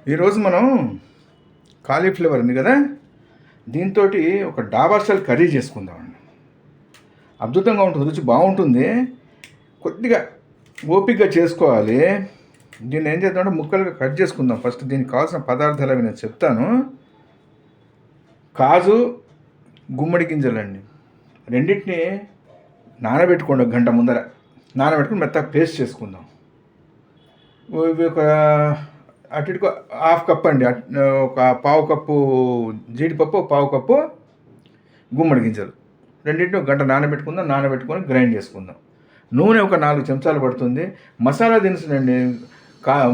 ఈరోజు మనం కాలీఫ్లవర్ ఉంది కదా, దీంతో ఒక డాబా స్టైల్ కర్రీ చేసుకుందామండి. అద్భుతంగా ఉంటుంది, రుచి బాగుంటుంది. కొద్దిగా ఓపికగా చేసుకోవాలి. దీన్ని ఏం చేద్దామంటే ముక్కలుగా కట్ చేసుకుందాం. ఫస్ట్ దీనికి కావాల్సిన పదార్థాలు అవి నేను చెప్తాను. కాజు, గుమ్మడి గింజలండి, రెండింటిని నానబెట్టుకోండి. ఒక గంట ముందర నానబెట్టుకుని మెత్తగా పేస్ట్ చేసుకుందాం. ఇవి ఒక అటు ఇటుకు హాఫ్ కప్ అండి, ఒక పావు కప్పు జీడిపప్పు, పావు కప్పు గుమ్మడి గింజలు, రెండింటిని ఒక గంట నానబెట్టుకుందాం. నానబెట్టుకొని గ్రైండ్ చేసుకుందాం. నూనె ఒక 4 చెంచాలు పడుతుంది. మసాలా దినుసులండి,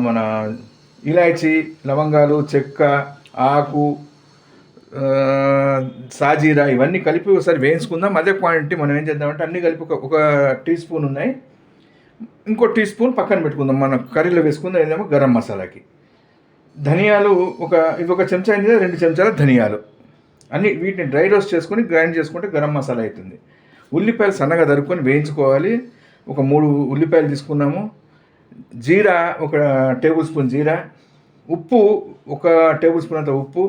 మన ఇలాచీ, లవంగాలు, చెక్క, ఆకు, సాజీరా ఇవన్నీ కలిపి ఒకసారి వేయించుకుందాం. అదే క్వాంటిటీ మనం ఏం చేద్దామంటే అన్నీ కలిపి ఒక టీ స్పూన్ ఉన్నాయి, ఇంకో టీ స్పూన్ పక్కన పెట్టుకుందాం. మనం కర్రీలో వేసుకుందాం. ఏదేమో గరం మసాలాకి ధనియాలు ఇవి ఒక చెంచా అయింది, 2 చెంచాల ధనియాలు, అన్నీ వీటిని డ్రై రోస్ట్ చేసుకొని గ్రైండ్ చేసుకుంటే గరం మసాలా అవుతుంది. ఉల్లిపాయలు సన్నగా తరుక్కొని వేయించుకోవాలి. ఒక 3 ఉల్లిపాయలు తీసుకున్నాము. జీరా ఒక టేబుల్ స్పూన్ జీరా, ఉప్పు ఒక టేబుల్ స్పూన్ అంత ఉప్పు,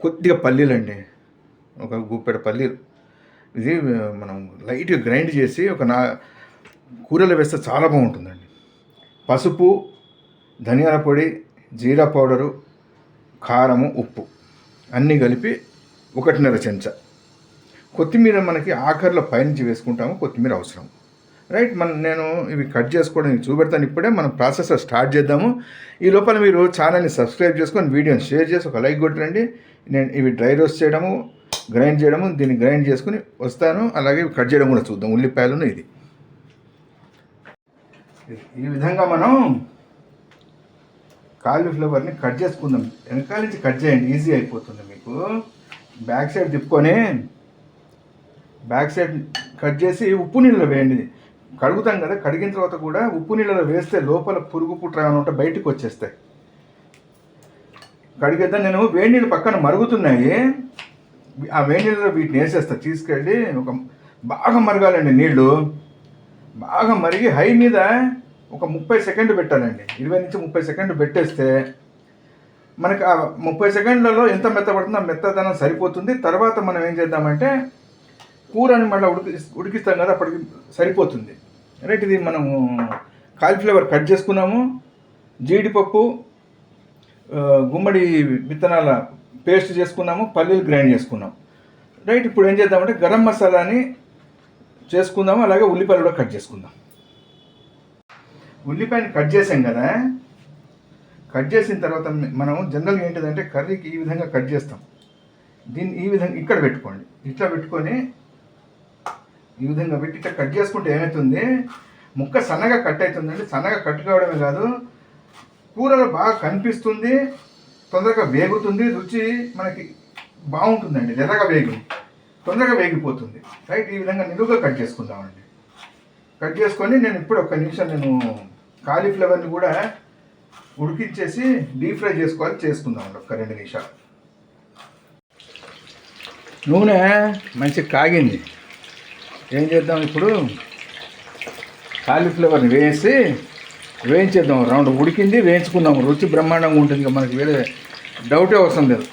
కొద్దిగా పల్లీలండి, ఒక గుప్పెడు పల్లీలు. ఇది మనం లైట్గా గ్రైండ్ చేసి కూరలో వేస్తే చాలా బాగుంటుందండి. పసుపు, ధనియాల పొడి, జీరా పౌడరు, కారము, ఉప్పు అన్నీ కలిపి 1.5 చెంచా. కొత్తిమీర మనకి ఆఖరిలో పైనుంచి వేసుకుంటాము, కొత్తిమీర అవసరం. రైట్, నేను ఇవి కట్ చేసుకోవడం చూపెడతాను. ఇప్పుడే మనం ప్రాసెస్ స్టార్ట్ చేద్దాము. ఈ లోపల మీరు ఛానల్ని సబ్స్క్రైబ్ చేసుకొని వీడియోని షేర్ చేసి ఒక లైక్ కొట్టండి. నేను ఇవి డ్రై రోస్ట్ చేయడము, గ్రైండ్ చేయడము, దీన్ని గ్రైండ్ చేసుకుని వస్తాను. అలాగే కట్ చేయడం కూడా చూద్దాం. ఉల్లిపాయలను ఈ విధంగా మనం కాలీఫ్లవర్ని కట్ చేసుకుందాం. వెనకాల నుంచి కట్ చేయండి, ఈజీ అయిపోతుంది మీకు. బ్యాక్ సైడ్ తిప్పుకొని బ్యాక్ సైడ్ కట్ చేసి ఉప్పు నీళ్ళలో వేయండి. కడుగుతాం కదా, కడిగిన తర్వాత కూడా ఉప్పు నీళ్ళలో వేస్తే లోపల పురుగు పుట్ర ఏమైనా ఉంటే బయటకు వచ్చేస్తాయి. కడిగేద్దాం. నేను వేడి నీళ్ళు పక్కన మరుగుతున్నాయి, ఆ వేడి నీళ్ళలో వీటిని వేసేస్తా. తీసుకెళ్ళి బాగా మరగాలండి నీళ్ళు. బాగా మరిగి హై మీద ఒక 30 సెకండ్లు పెట్టాలండి. 20 నుంచి 30 సెకండ్లు పెట్టేస్తే మనకి ఆ 30 సెకండ్లలో ఎంత మెత్తపడుతుందో ఆ మెత్తదనం సరిపోతుంది. తర్వాత మనం ఏం చేద్దామంటే కూరని మళ్ళీ ఉడికిస్తాం కదా, అప్పటికి సరిపోతుంది. రైట్, ఇది మనము కాలీఫ్లవర్ కట్ చేసుకున్నాము. జీడిపప్పు, గుమ్మడి విత్తనాల పేస్ట్ చేసుకున్నాము, పల్లీలు గ్రైండ్ చేసుకున్నాం. రైట్, ఇప్పుడు ఏం చేద్దామంటే గరం మసాలాని చేసుకుందాము. అలాగే ఉల్లిపాయలు కూడా కట్ చేసుకుందాం. ఉల్లిపాయని కట్ చేసాం కదా, కట్ చేసిన తర్వాత మనం జనరల్గా ఏంటిదంటే కర్రీకి ఈ విధంగా కట్ చేస్తాం. దీన్ని ఈ విధంగా ఇక్కడ పెట్టుకోండి. ఇట్లా పెట్టుకొని ఈ విధంగా పెట్టి ఇట్లా కట్ చేసుకుంటే ఏమవుతుంది, ముక్క సన్నగా కట్ అవుతుందండి. సన్నగా కట్ కావడమే కాదు, కూరలో బాగా కనిపిస్తుంది, తొందరగా వేగుతుంది, రుచి మనకి బాగుంటుందండి. ఎర్రగా తొందరగా వేగిపోతుంది. రైట్, ఈ విధంగా నిలువుగా కట్ చేసుకుందామండి. కట్ చేసుకొని నేను ఇప్పుడు 1 నిమిషం కాలీఫ్లవర్ని కూడా ఉడికించేసి డీప్ ఫ్రై చేసుకుందామండి. ఒక 2 నిమిషాలు. నూనె మంచిగా కాగింది. ఏం చేద్దాం, ఇప్పుడు కాలీఫ్లవర్ని వేయించేద్దాం. రౌండ్ ఉడికింది, వేయించుకుందాం. రుచి బ్రహ్మాండంగా ఉంటుంది, మనకి వేరే డౌటే అవసరం లేదు.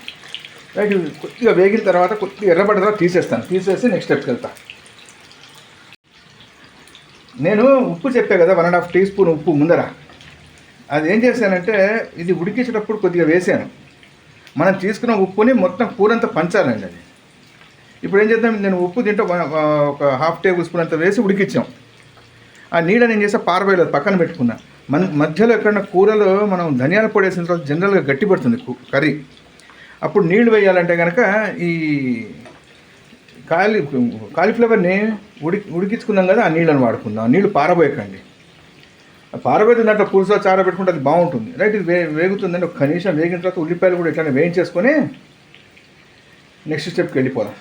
రైట్, కొద్దిగా వేగిన తర్వాత కొద్దిగా ఎర్రబడ్డ తర్వాత తీసేసి నెక్స్ట్ స్టెప్కి వెళ్తాను. నేను ఉప్పు చెప్పా కదా, 1.5 టీ స్పూన్ ఉప్పు ముందర. అది ఏం చేశానంటే ఇది ఉడికించేటప్పుడు కొద్దిగా వేసాను. మనం తీసుకున్న ఉప్పుని మొత్తం కూరంతా పంచాలండి. అది ఇప్పుడు ఏం చేద్దాం, నేను ఉప్పు తింటే ఒక 1/2 టేబుల్ స్పూన్ అంతా వేసి ఉడికించాం. ఆ నీళ్ళని ఏం చేస్తే పారబోయలేదు, పక్కన పెట్టుకున్నా. మధ్యలో ఎక్కడన్నా కూరలో మనం ధనియాల పొడి వేసిన తర్వాత జనరల్గా గట్టి పడుతుంది కర్రీ. అప్పుడు నీళ్లు వేయాలంటే కనుక ఈ కాలీఫ్లవర్ని ఉడికించుకున్నాం కదా, ఆ నీళ్ళని వాడుకుందాం. ఆ నీళ్ళు పారబోయకండి. పారబోయితే దాంట్లో పులుసు చార పెట్టుకుంటే అది బాగుంటుంది. రైట్, ఇది వేగుతుందండి. 1 నిమిషం వేగిన తర్వాత ఉల్లిపాయలు కూడా ఇట్లానే వేయించేసుకొని నెక్స్ట్ స్టెప్కి వెళ్ళిపోదాం.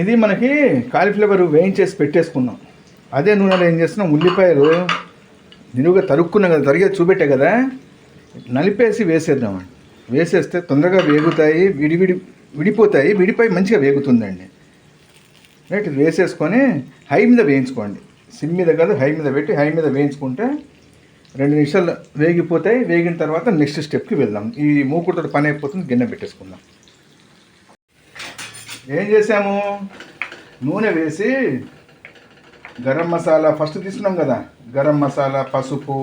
ఇది మనకి కాలీఫ్లవర్ వేయించేసి పెట్టేసుకున్నాం. అదే నూనెలో ఏం చేస్తున్నాం, ఉల్లిపాయలు నిలువుగా తరుక్కున్నాం కదా, తరిగేది చూపెట్టే కదా, నలిపేసి వేసేద్దామండి. వేసేస్తే తొందరగా వేగుతాయి, విడిపోతాయి, విడిపోయి మంచిగా వేగుతుందండి. రైట్, వేసేసుకొని హై మీద వేయించుకోండి. సిమ్ మీద కాదు, హై మీద పెట్టి హై మీద వేయించుకుంటే 2 నిమిషాలు వేగిపోతాయి. వేగిన తర్వాత నెక్స్ట్ స్టెప్కి వెళ్దాం. ఈ మూకుడుతో పని అయిపోతుంది. గిన్నె పెట్టేసుకుందాం. ఏం చేసాము, నూనె వేసి గరం మసాలా ఫస్ట్ తీసుకున్నాం కదా, గరం మసాలా, పసుపు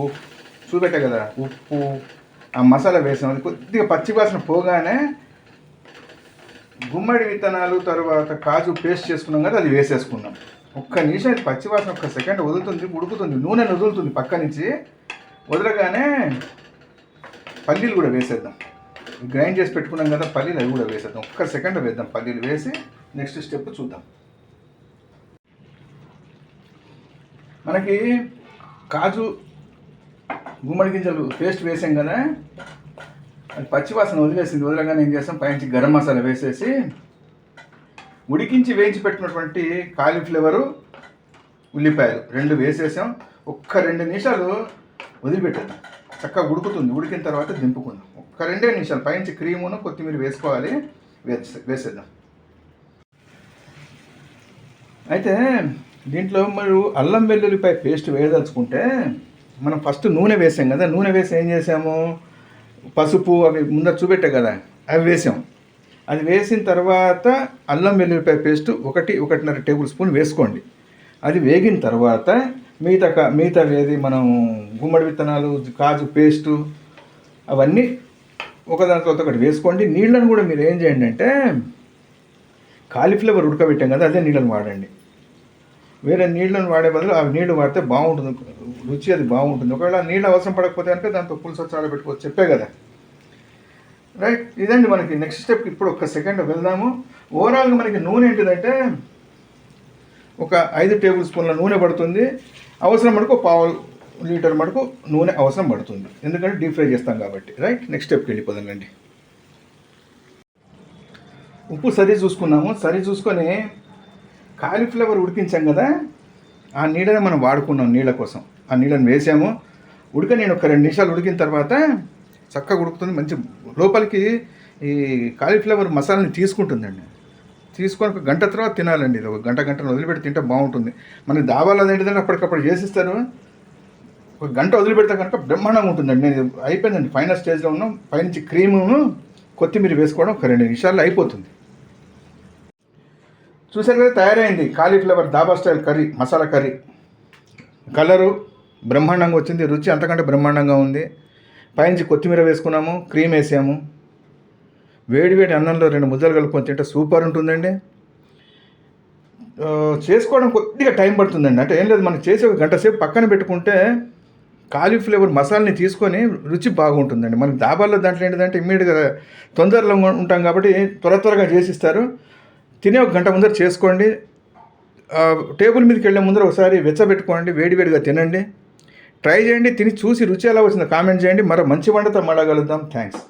చూపెట్టే కదా, ఉప్పు, ఆ మసాలా వేసాం. అది కొద్దిగా పచ్చివాసన పోగానే గుమ్మడి విత్తనాలు తర్వాత కాజు పేస్ట్ చేసుకున్నాం కదా, అది వేసేసుకున్నాం. ఒక్క నిమిషం ఇది పచ్చివాసన ఒక్క సెకండ్ వదులుతుంది, ఉడుకుతుంది, నూనె వదులుతుంది పక్క నుంచి. వదలగానే పల్లీలు కూడా వేసేద్దాం. గ్రైండ్ చేసి పెట్టుకున్నాం కదా పల్లీలు, అవి కూడా వేసేద్దాం. ఒక్క సెకండ్ వేద్దాం. పల్లీలు వేసి నెక్స్ట్ స్టెప్ చూద్దాం. మనకి కాజు గుమ్మడి గింజలు పేస్ట్ వేసాం కదా, అది పచ్చివాసన వదిలేసింది. వదలగానే ఏం చేస్తాం, పైనుంచి గరం మసాలా వేసేసి ఉడికించి వేయించి పెట్టినటువంటి కాలీఫ్లవరు, ఉల్లిపాయలు 2 వేసేసాం. ఒక్క 2 నిమిషాలు వదిలిపెట్టేద్దాం. చక్కగా ఉడుకుతుంది. ఉడికిన తర్వాత దింపుకుందాం. ఒక్క 2 నిమిషాలు పైనుంచి క్రీమును కొత్తిమీర వేసుకోవాలి. వేసేద్దాం. అయితే దీంట్లో మీరు అల్లం వెల్లుల్లిపాయ పేస్ట్ వేయదలుచుకుంటే మనం ఫస్ట్ నూనె వేసాం కదా, నూనె వేసి ఏం చేసాము, పసుపు అవి ముందర చూపెట్టే కదా, అవి వేసాం. అది వేసిన తర్వాత అల్లం వెల్లుల్లిపాయ పేస్ట్ 1-1.5 టేబుల్ స్పూన్ వేసుకోండి. అది వేగిన తర్వాత మిగతా ఏది మనం గుమ్మడి విత్తనాలు, కాజు పేస్టు అవన్నీ ఒకదాని తర్వాత ఒకటి వేసుకోండి. నీళ్ళను కూడా మీరు ఏం చేయండి అంటే, కాలీఫ్లవర్ ఉడకబెట్టాం కదా, అదే నీళ్ళని వాడండి. వేరే నీళ్ళను వాడే బదులు ఆ నీళ్ళు వాడితే బాగుంటుంది, రుచి అది బాగుంటుంది. ఒకవేళ నీళ్ళు అవసరం పడకపోతే కనుక దాంతో పులుసు చాలా పెట్టుకోవచ్చు, చెప్పే కదా. రైట్, ఇదండి మనకి నెక్స్ట్ స్టెప్. ఇప్పుడు ఒక్క సెకండ్ వెళ్దాము. ఓవరాల్గా మనకి నూనె ఏంటిదంటే ఒక 5 టేబుల్ స్పూన్ల నూనె పడుతుంది. అవసరం మటుకు 1/2 లీటర్ మటుకు నూనె అవసరం పడుతుంది, ఎందుకంటే డీప్ ఫ్రై చేస్తాం కాబట్టి. రైట్, నెక్స్ట్ స్టెప్కి వెళ్ళిపోదామండి. ఉప్పు సరి చూసుకున్నాము. సరి చూసుకొని కాలీఫ్లవర్ ఉడికించాం కదా, ఆ నీళ్ళని మనం వాడుకున్నాం. నీళ్ళ కోసం ఆ నీళ్ళని వేసాము. నేను ఒక 2 నిమిషాలు ఉడికిన తర్వాత చక్కగా ఉడుకుతుంది. మంచి లోపలికి ఈ కాలీఫ్లవర్ మసాలాని తీసుకుంటుందండి. తీసుకొని ఒక గంట తర్వాత తినాలండి. ఇది ఒక గంట వదిలిపెట్టి తింటే బాగుంటుంది. మనకి దాబాలో ఏంటంటే అప్పటికప్పుడు చేసిస్తారు. ఒక గంట వదిలిపెడితే కనుక బ్రహ్మాండంగా ఉంటుందండి. నేను అయిపోయిందండి, ఫైనల్ స్టేజ్లో ఉన్నాం. పైనుంచి క్రీమును కొత్తిమీర వేసుకోవడం ఒక 2 నిమిషాల్లో అయిపోతుంది. చూసారు కదా, తయారైంది cauliflower dhaba style curry, masala curry. Colour బ్రహ్మాండంగా వచ్చింది, రుచి అంతకంటే బ్రహ్మాండంగా ఉంది. పైనుంచి కొత్తిమీర వేసుకున్నాము, క్రీమ్ వేసాము. వేడి అన్నంలో 2 ముద్దలు కలుపుకొని తింటే సూపర్ ఉంటుందండి. చేసుకోవడం కొద్దిగా టైం పడుతుందండి. అంటే ఏం లేదు, మనం చేసి ఒక గంట సేపు పక్కన పెట్టుకుంటే కాలీఫ్లవర్ మసాలాని తీసుకొని రుచి బాగుంటుందండి. మనకి దాబాల్లో దాంట్లో ఏంటంటే ఇమ్మీడియట్గా తొందరలో ఉంటాం కాబట్టి త్వరగా చేసిస్తారు. తినే ఒక గంట ముందర చేసుకోండి. టేబుల్ మీదకి వెళ్ళే ముందర ఒకసారి వెచ్చబెట్టుకోండి, వేడిగా తినండి. ట్రై చేయండి. తిని చూసి రుచి ఎలా వచ్చిందో కామెంట్ చేయండి. మరో మంచి వంటతో మళ్ళా కలుద్దాం. థ్యాంక్స్.